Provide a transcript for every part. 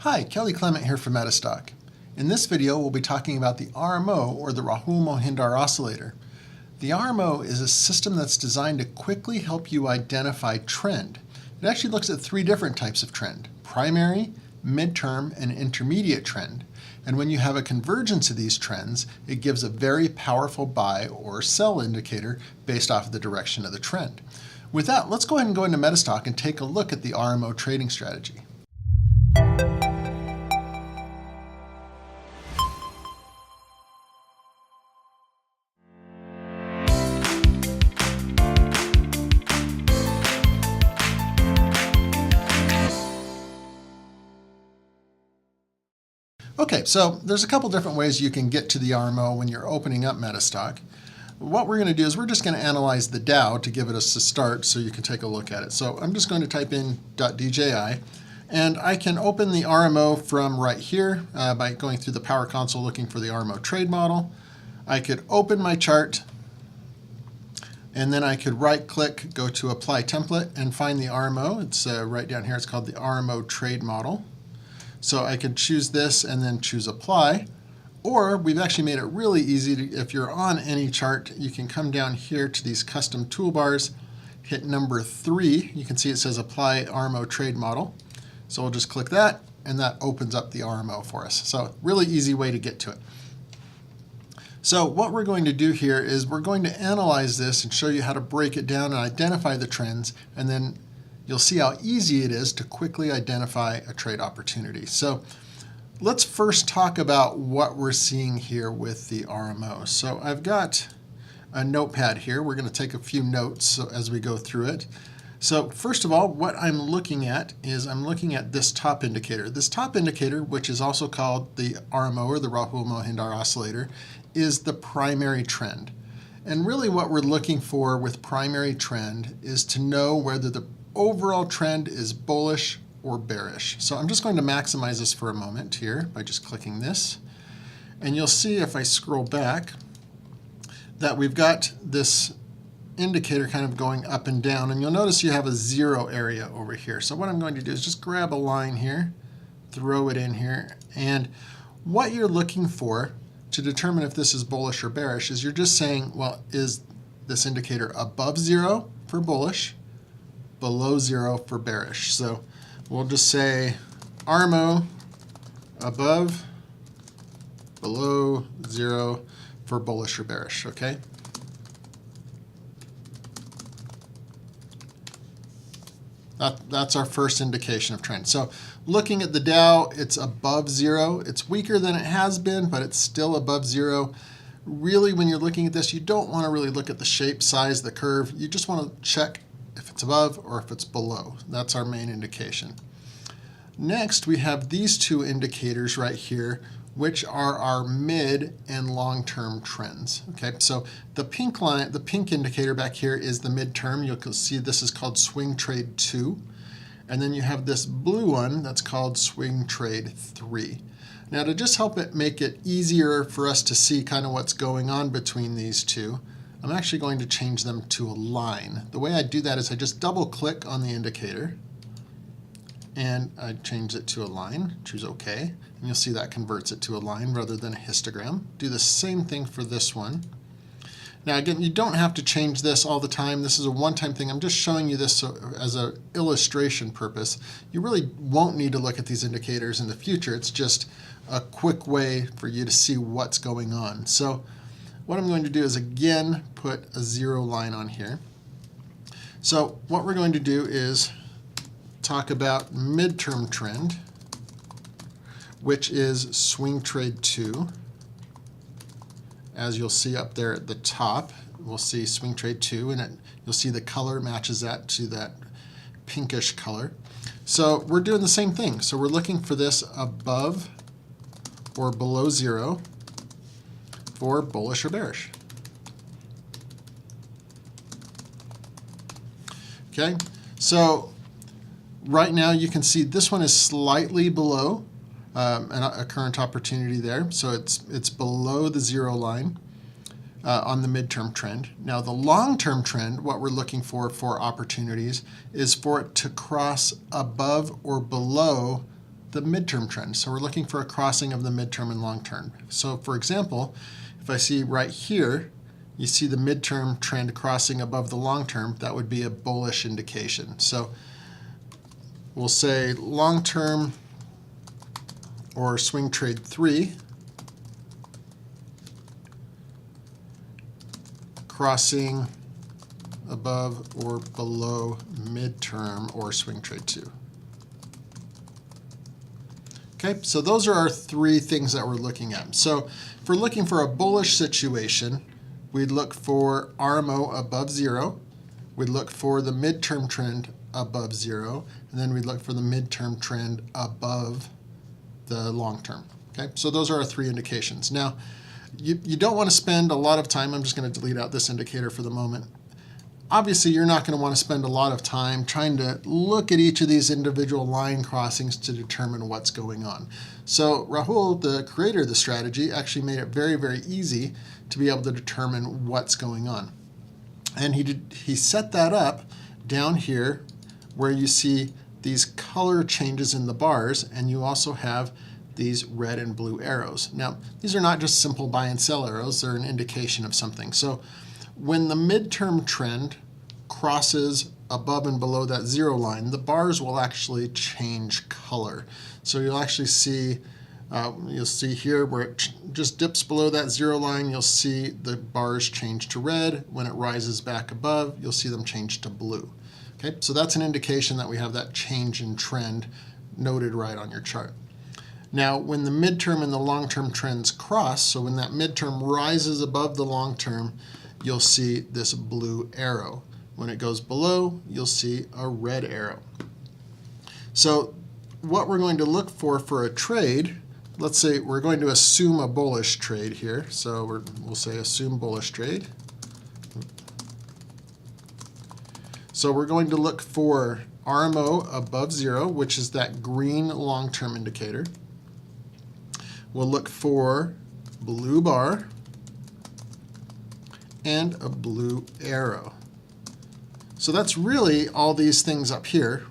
Hi, Kelly Clement here from Metastock. In this video, we'll be talking about the RMO, or the Rahul-Mohindar oscillator. The RMO is a system that's designed to quickly help you identify trend. It actually looks at three different types of trend: primary, midterm, and intermediate trend. And when you have a convergence of these trends, it gives a very powerful buy or sell indicator based off of the direction of the trend. With that, let's go ahead and go into Metastock and take a look at the RMO trading strategy. Okay, so there's a couple different ways you can get to the RMO when you're opening up Metastock. What we're going to do is we're just going to analyze the Dow to give it us a start so you can take a look at it. So I'm just going to type in .dji, and I can open the RMO from right here by going through the Power Console looking for the RMO trade model. I could open my chart, and then I could right-click, go to Apply Template, and find the RMO. It's right down here. It's called the RMO trade model. So I could choose this and then choose Apply. Or we've actually made it really easy to, if you're on any chart, you can come down here to these custom toolbars, hit number 3. You can see it says Apply RMO Trade Model. So we'll just click that, and that opens up the RMO for us. So really easy way to get to it. So what we're going to do here is we're going to analyze this and show you how to break it down and identify the trends, and then you'll see how easy it is to quickly identify a trade opportunity. So let's first talk about what we're seeing here with the RMO. So I've got a notepad here. We're going to take a few notes as we go through it. So first of all, what I'm looking at is I'm looking at this top indicator. This top indicator, which is also called the RMO, or the Rahul-Mohindar oscillator, is the primary trend. And really what we're looking for with primary trend is to know whether the overall trend is bullish or bearish. So I'm just going to maximize this for a moment here by just clicking this. And you'll see if I scroll back that we've got this indicator kind of going up and down. And you'll notice you have a zero area over here. So what I'm going to do is just grab a line here, throw it in here. And what you're looking for to determine if this is bullish or bearish is you're just saying, well, is this indicator above zero for bullish, below zero for bearish? So we'll just say RMO above, below zero for bullish or bearish, okay? That's our first indication of trend. So looking at the Dow, it's above zero. It's weaker than it has been, but it's still above zero. Really, when you're looking at this, you don't want to really look at the shape, size, the curve. You just want to check if it's above or if it's below. That's our main indication. Next, we have these two indicators right here, which are our mid and long-term trends. Okay, so the pink line, the pink indicator back here is the midterm. You'll see this is called Swing Trade 2. And then you have this blue one that's called Swing Trade 3. Now, to just help it make it easier for us to see kind of what's going on between these two, I'm actually going to change them to a line. The way I do that is I just double-click on the indicator, and I change it to a line, choose OK, and you'll see that converts it to a line rather than a histogram. Do the same thing for this one. Now again, you don't have to change this all the time. This is a one-time thing. I'm just showing you this as an illustration purpose. You really won't need to look at these indicators in the future. It's just a quick way for you to see what's going on. So what I'm going to do is again put a zero line on here. So what we're going to do is talk about midterm trend, which is Swing Trade 2. As you'll see up there at the top, we'll see Swing Trade 2, and you'll see the color matches that to that pinkish color. So we're doing the same thing. So we're looking for this above or below zero for bullish or bearish. Okay, so right now you can see this one is slightly below a current opportunity there. So it's below the zero line on the midterm trend. Now the long-term trend, what we're looking for opportunities is for it to cross above or below the midterm trend. So we're looking for a crossing of the midterm and long term. So for example, if I see right here, you see the midterm trend crossing above the long term, that would be a bullish indication. So we'll say long term or swing trade 3 crossing above or below midterm or swing trade 2. Okay, so those are our 3 things that we're looking at. So if we're looking for a bullish situation, we'd look for RMO above 0, we'd look for the midterm trend above 0, and then we'd look for the midterm trend above the long term. Okay, so those are our 3 indications. Now, you don't want to spend a lot of time. I'm just going to delete out this indicator for the moment. Obviously, you're not going to want to spend a lot of time trying to look at each of these individual line crossings to determine what's going on. So Rahul, the creator of the strategy, actually made it very, very easy to be able to determine what's going on. And he set that up down here where you see these color changes in the bars, and you also have these red and blue arrows. Now, these are not just simple buy and sell arrows, they're an indication of something. So when the midterm trend crosses above and below that 0 line, the bars will actually change color. So you'll actually see, you'll see here where it just dips below that 0 line, you'll see the bars change to red. When it rises back above, you'll see them change to blue. Okay, so that's an indication that we have that change in trend noted right on your chart. Now, when the midterm and the long-term trends cross, so when that midterm rises above the long-term, you'll see this blue arrow. When it goes below, you'll see a red arrow. So what we're going to look for a trade, let's say we're going to assume a bullish trade here. So we'll say assume bullish trade. So we're going to look for RMO above 0, which is that green long-term indicator. We'll look for blue bar and a blue arrow. So that's really all these things up here,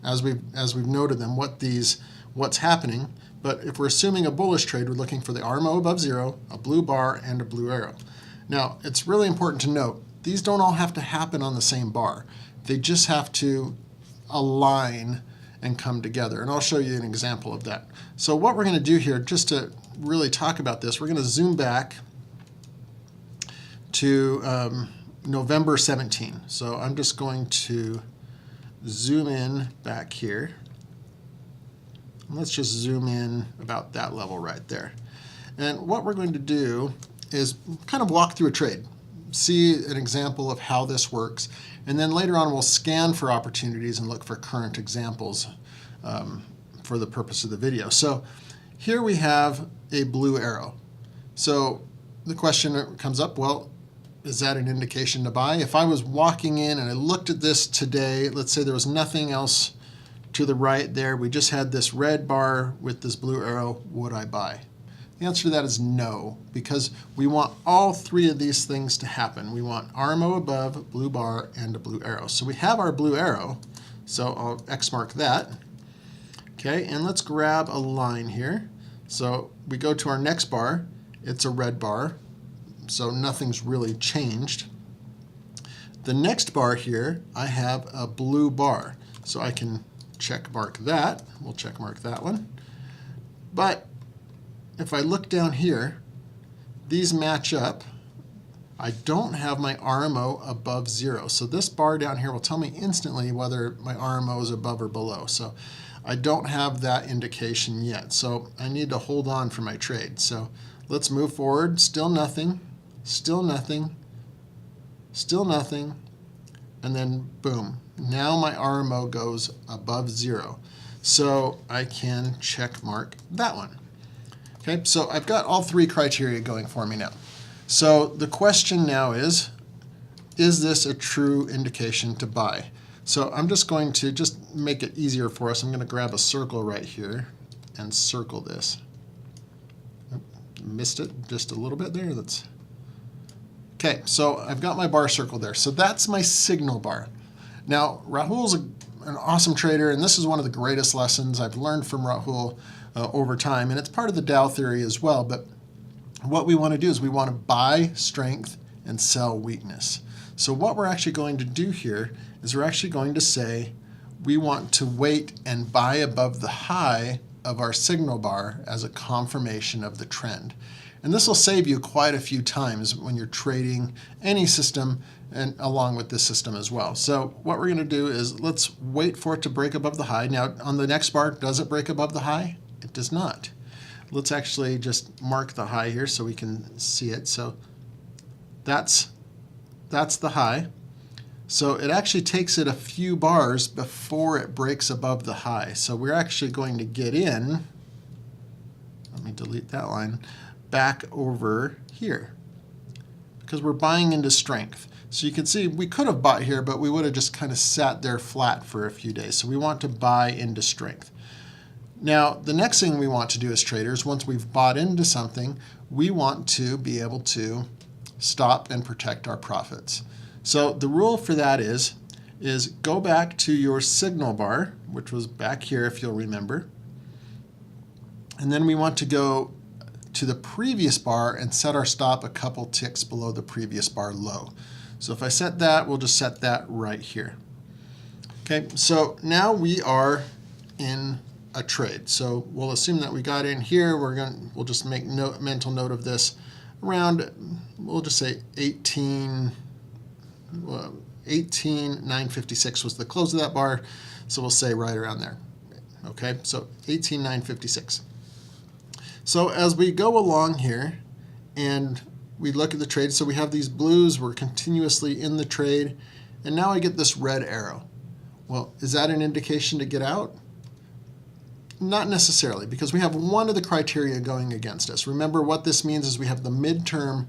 as we've noted them, what's happening. But if we're assuming a bullish trade, we're looking for the RMO above 0, a blue bar, and a blue arrow. Now, it's really important to note, these don't all have to happen on the same bar. They just have to align and come together. And I'll show you an example of that. So what we're going to do here, just to really talk about this, we're going to zoom back to November 17. So I'm just going to zoom in back here. Let's just zoom in about that level right there. And what we're going to do is kind of walk through a trade, see an example of how this works, and then later on we'll scan for opportunities and look for current examples for the purpose of the video. So here we have a blue arrow. So the question comes up, well, is that an indication to buy? If I was walking in and I looked at this today, let's say there was nothing else to the right there, we just had this red bar with this blue arrow, would I buy? The answer to that is no, because we want all 3 of these things to happen. We want RMO above, blue bar, and a blue arrow. So we have our blue arrow, so I'll X mark that. Okay, and let's grab a line here. So we go to our next bar, it's a red bar, so nothing's really changed. The next bar here, I have a blue bar, so I can check mark that. We'll check mark that one. But if I look down here, these match up. I don't have my RMO above 0. So this bar down here will tell me instantly whether my RMO is above or below. So I don't have that indication yet. So I need to hold on for my trade. So let's move forward. Still nothing, still nothing, still nothing, and then boom. Now my RMO goes above 0. So I can check mark that one. Okay, so I've got all 3 criteria going for me now. So the question now is this a true indication to buy? So I'm just going to just make it easier for us. I'm going to grab a circle right here and circle this. Missed it just a little bit there. Okay, so I've got my bar circle there. So that's my signal bar. Now, Rahul's an awesome trader, and this is one of the greatest lessons I've learned from Rahul over time, and it's part of the Dow theory as well. But what we want to do is we want to buy strength and sell weakness. So what we're actually going to do here is we're actually going to say we want to wait and buy above the high of our signal bar as a confirmation of the trend. And this will save you quite a few times when you're trading any system, and along with this system as well. So what we're going to do is let's wait for it to break above the high. Now on the next bar, does it break above the high? It does not. Let's actually just mark the high here so we can see it. So that's the high. So it actually takes it a few bars before it breaks above the high. So we're actually going to get in, let me delete that line, back over here because we're buying into strength. So you can see we could have bought here, but we would have just kind of sat there flat for a few days. So we want to buy into strength. Now, the next thing we want to do as traders, once we've bought into something, we want to be able to stop and protect our profits. So the rule for that is go back to your signal bar, which was back here if you'll remember. And then we want to go to the previous bar and set our stop a couple ticks below the previous bar low. So if I set that, we'll just set that right here. Okay, so now we are in a trade. So we'll assume that we got in here. We'll just make mental note of this around, we'll just say 18,956 was the close of that bar. So we'll say right around there. Okay, so 18,956. So as we go along here and we look at the trade, so we have these blues, we're continuously in the trade, and now I get this red arrow. Well, is that an indication to get out? Not necessarily, because we have one of the criteria going against us. Remember, what this means is we have the midterm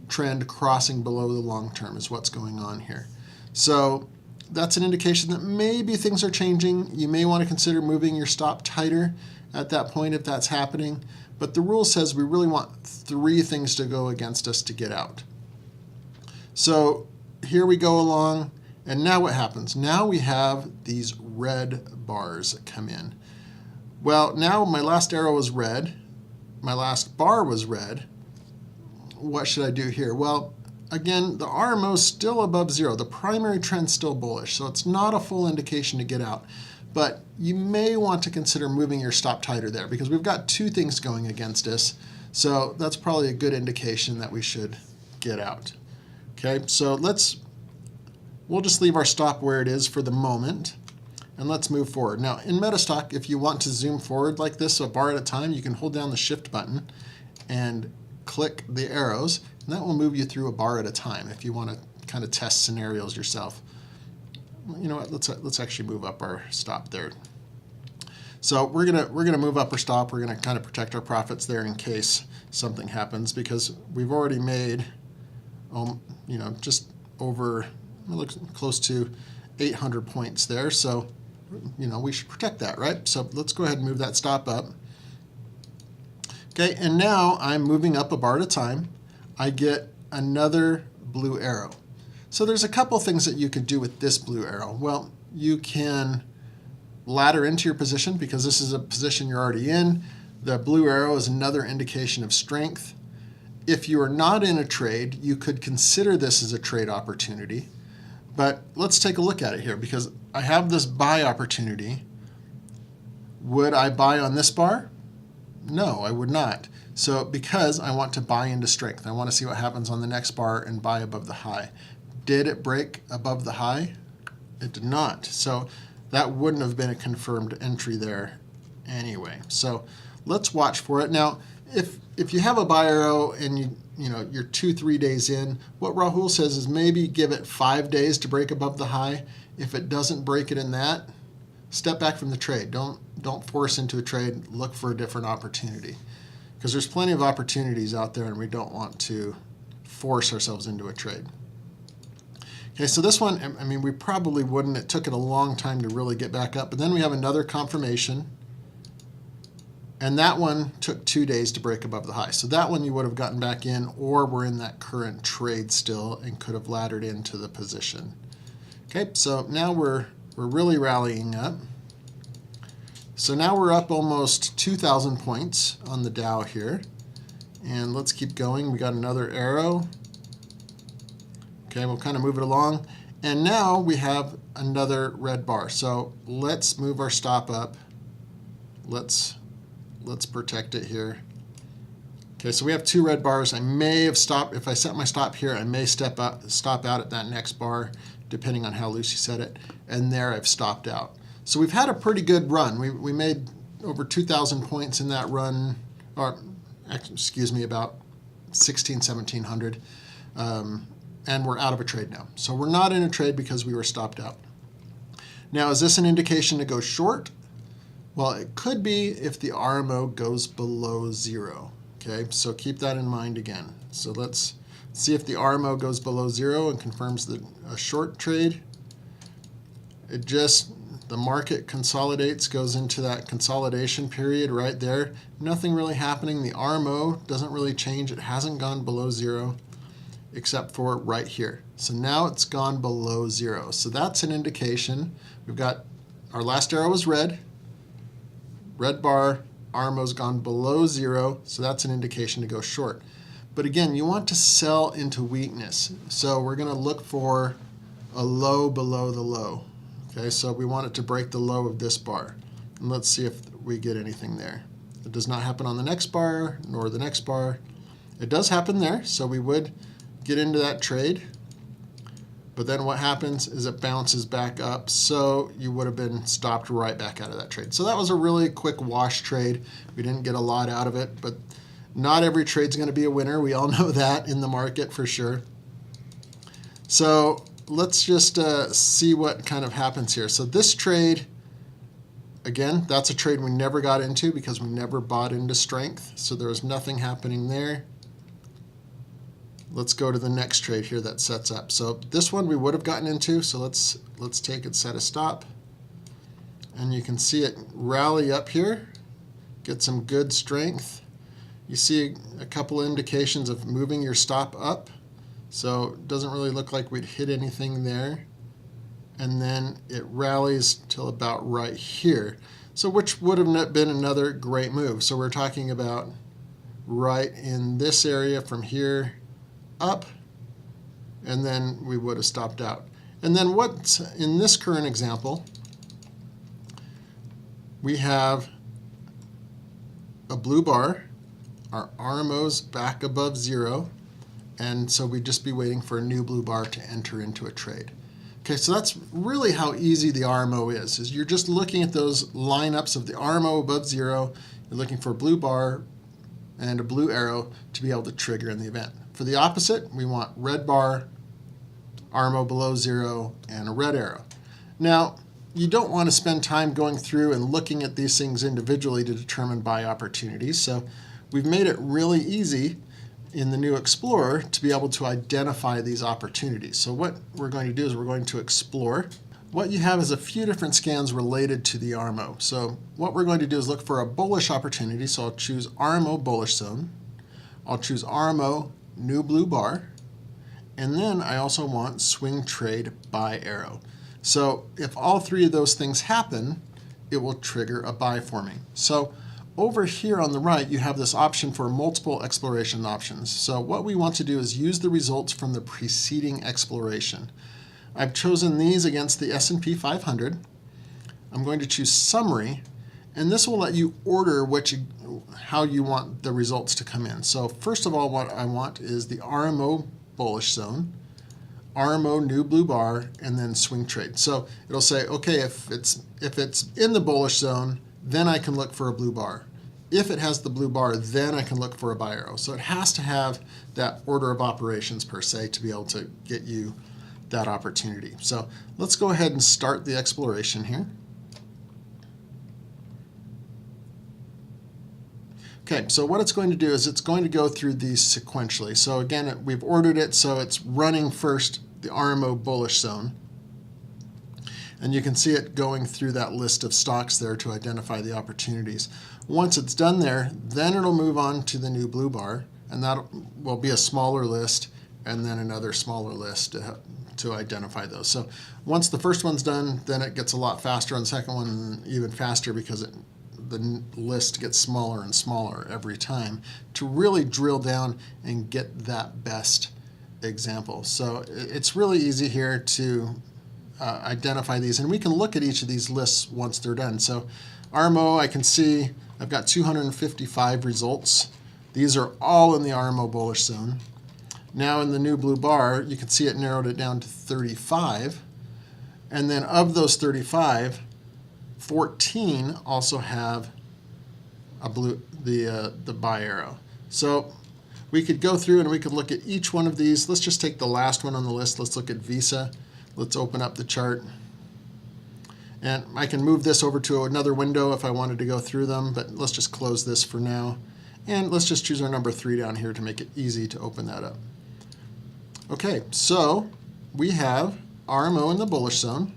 trend crossing below the long term is what's going on here. So that's an indication that maybe things are changing. You may want to consider moving your stop tighter at that point if that's happening. But the rule says we really want three things to go against us to get out. So here we go along, and now what happens? Now we have these red bars that come in. Well, now my last arrow was red, my last bar was red. What should I do here? Well, again, the RMO is still above zero. The primary trend's still bullish, so it's not a full indication to get out. But you may want to consider moving your stop tighter there because we've got two things going against us. So that's probably a good indication that we should get out. Okay, so we'll just leave our stop where it is for the moment, and let's move forward. Now in Metastock, if you want to zoom forward like this, a bar at a time, you can hold down the Shift button and click the arrows, and that will move you through a bar at a time if you want to kind of test scenarios yourself. You know what, let's actually move up our stop there. So we're gonna move up our stop. We're gonna kind of protect our profits there in case something happens, because we've already made just over, close to 800 points there. So we should protect that, right? So let's go ahead and move that stop up. Okay, and now I'm moving up a bar at a time. I get another blue arrow. So there's a couple things that you could do with this blue arrow. Well, you can ladder into your position because this is a position you're already in. The blue arrow is another indication of strength. If you are not in a trade, you could consider this as a trade opportunity. But let's take a look at it here because I have this buy opportunity. Would I buy on this bar? No, I would not. So because I want to buy into strength, I want to see what happens on the next bar and buy above the high. Did it break above the high? It did not. So that wouldn't have been a confirmed entry there anyway. So let's watch for it. Now, if you have a buy arrow and you're 2-3 days in, what Rahul says is maybe give it 5 days to break above the high. If it doesn't break it in that, step back from the trade. Don't force into a trade. Look for a different opportunity, because there's plenty of opportunities out there and we don't want to force ourselves into a trade. Okay, so this one, I mean, we probably wouldn't. It took it a long time to really get back up. But then we have another confirmation. And that one took 2 days to break above the high. So that one you would have gotten back in, or we're in that current trade still and could have laddered into the position. Okay, so now we're We're really rallying up. So now we're up almost 2,000 points on the Dow here. And let's keep going. We got another arrow. Okay, we'll kind of move it along. And now we have another red bar. So let's move our stop up. Let's protect it here. Okay, so we have two red bars. I may have stopped, if I set my stop here, I may stop out at that next bar, depending on how loose you set it. And there I've stopped out. So we've had a pretty good run. We made over 2,000 points in that run, or excuse me, about 1,700. And we're out of a trade now. So we're not in a trade because we were stopped out. Now, is this an indication to go short? Well, it could be if the RMO goes below 0. Okay, so keep that in mind again. So let's see if the RMO goes below 0 and confirms a short trade. The market consolidates, goes into that consolidation period right there. Nothing really happening. The RMO doesn't really change. It hasn't gone below 0 except for right here. So now it's gone below 0. So that's an indication. We've got our last arrow was red bar, RMO's gone below 0, so that's an indication to go short. But again, you want to sell into weakness. So we're going to look for a low below the low. Okay, so we want it to break the low of this bar. And let's see if we get anything there. It does not happen on the next bar, nor the next bar. It does happen there, so we would get into that trade. But then what happens is it bounces back up, so you would have been stopped right back out of that trade. So that was a really quick wash trade. We didn't get a lot out of it, but not every trade's going to be a winner. We all know that in the market for sure. So let's just see what kind of happens here. So this trade, again, that's a trade we never got into because we never bought into strength. So there was nothing happening there. Let's go to the next trade here that sets up. So this one we would have gotten into, so let's take it, set a stop. And you can see it rally up here, get some good strength. You see a couple indications of moving your stop up. So it doesn't really look like we'd hit anything there. And then it rallies till about right here. So which would have been another great move. So we're talking about right in this area from here up, and then we would have stopped out. And then what's in this current example, we have a blue bar, our RMO's back above 0, and so we'd just be waiting for a new blue bar to enter into a trade. Okay, so that's really how easy the RMO is you're just looking at those lineups of the RMO above 0, you're looking for a blue bar and a blue arrow to be able to trigger in the event. For the opposite, we want red bar, RMO below 0, and a red arrow. Now, you don't want to spend time going through and looking at these things individually to determine buy opportunities, so we've made it really easy in the new Explorer to be able to identify these opportunities. So what we're going to do is we're going to explore. What you have is a few different scans related to the RMO. So what we're going to do is look for a bullish opportunity, so I'll choose RMO bullish zone. I'll choose RMO new blue bar, and then I also want swing trade buy arrow. So if all three of those things happen, it will trigger a buy for me. So over here on the right, you have this option for multiple exploration options. So what we want to do is use the results from the preceding exploration. I've chosen these against the S&P 500. I'm going to choose summary, and this will let you order how you want the results to come in. So first of all, what I want is the RMO bullish zone, RMO new blue bar, and then swing trade. So it'll say, okay, if it's in the bullish zone, then I can look for a blue bar. If it has the blue bar, then I can look for a buy arrow. So it has to have that order of operations per se to be able to get you that opportunity. So let's go ahead and start the exploration here. Okay, so what it's going to do is it's going to go through these sequentially. So again, we've ordered it so it's running first the RMO bullish zone. And you can see it going through that list of stocks there to identify the opportunities. Once it's done there, then it'll move on to the new blue bar, and that will be a smaller list and then another smaller list to identify those. So once the first one's done, then it gets a lot faster. On the second one, even faster, because the list gets smaller and smaller every time to really drill down and get that best example. So it's really easy here to identify these, and we can look at each of these lists once they're done. So RMO, I can see I've got 255 results. These are all in the RMO bullish zone. Now in the new blue bar, you can see it narrowed it down to 35. And then of those 35, 14 also have a blue, the buy arrow. So we could go through and we could look at each one of these. Let's just take the last one on the list. Let's look at Visa. Let's open up the chart. And I can move this over to another window if I wanted to go through them, but let's just close this for now. And let's just choose our number 3 down here to make it easy to open that up. Okay, so we have RMO in the bullish zone.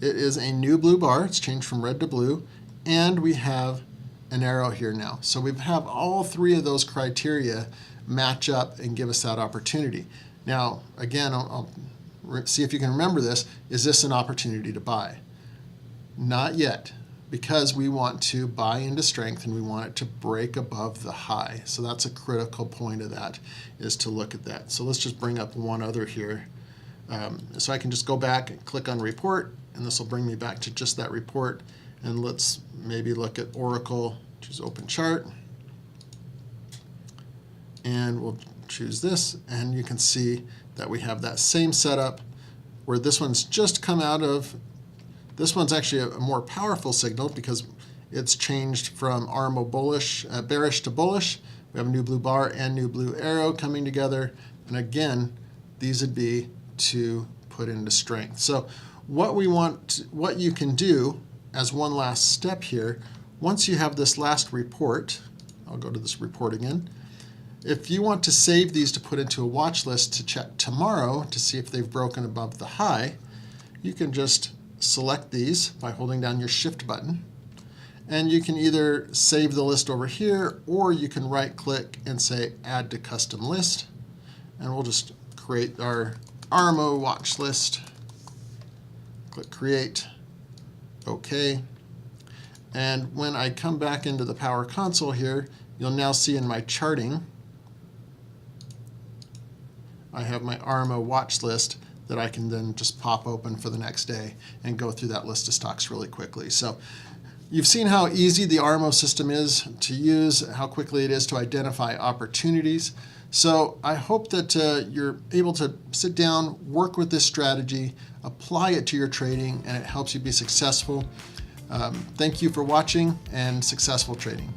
It is a new blue bar. It's changed from red to blue. And we have an arrow here now. So we have all 3 of those criteria match up and give us that opportunity. Now, again, I'll see if you can remember this. Is this an opportunity to buy? Not yet, because we want to buy into strength and we want it to break above the high. So that's a critical point of that, is to look at that. So let's just bring up one other here. So I can just go back and click on report, and this will bring me back to just that report. And let's maybe look at Oracle, choose open chart. And we'll choose this, and you can see that we have that same setup where this one's just come out of, this one's actually a more powerful signal because it's changed from RMO bullish, bearish to bullish. We have a new blue bar and new blue arrow coming together. And again, these would be to put into strength. So what you can do as one last step here, once you have this last report, I'll go to this report again. If you want to save these to put into a watch list to check tomorrow to see if they've broken above the high, you can just select these by holding down your shift button. And you can either save the list over here, or you can right click and say add to custom list. And we'll just create our RMO watch list. Click create, OK. And when I come back into the Power Console here, you'll now see in my charting, I have my RMO watch list that I can then just pop open for the next day and go through that list of stocks really quickly. So you've seen how easy the RMO system is to use, how quickly it is to identify opportunities. So I hope that you're able to sit down, work with this strategy, apply it to your trading, and it helps you be successful. Thank you for watching, and successful trading.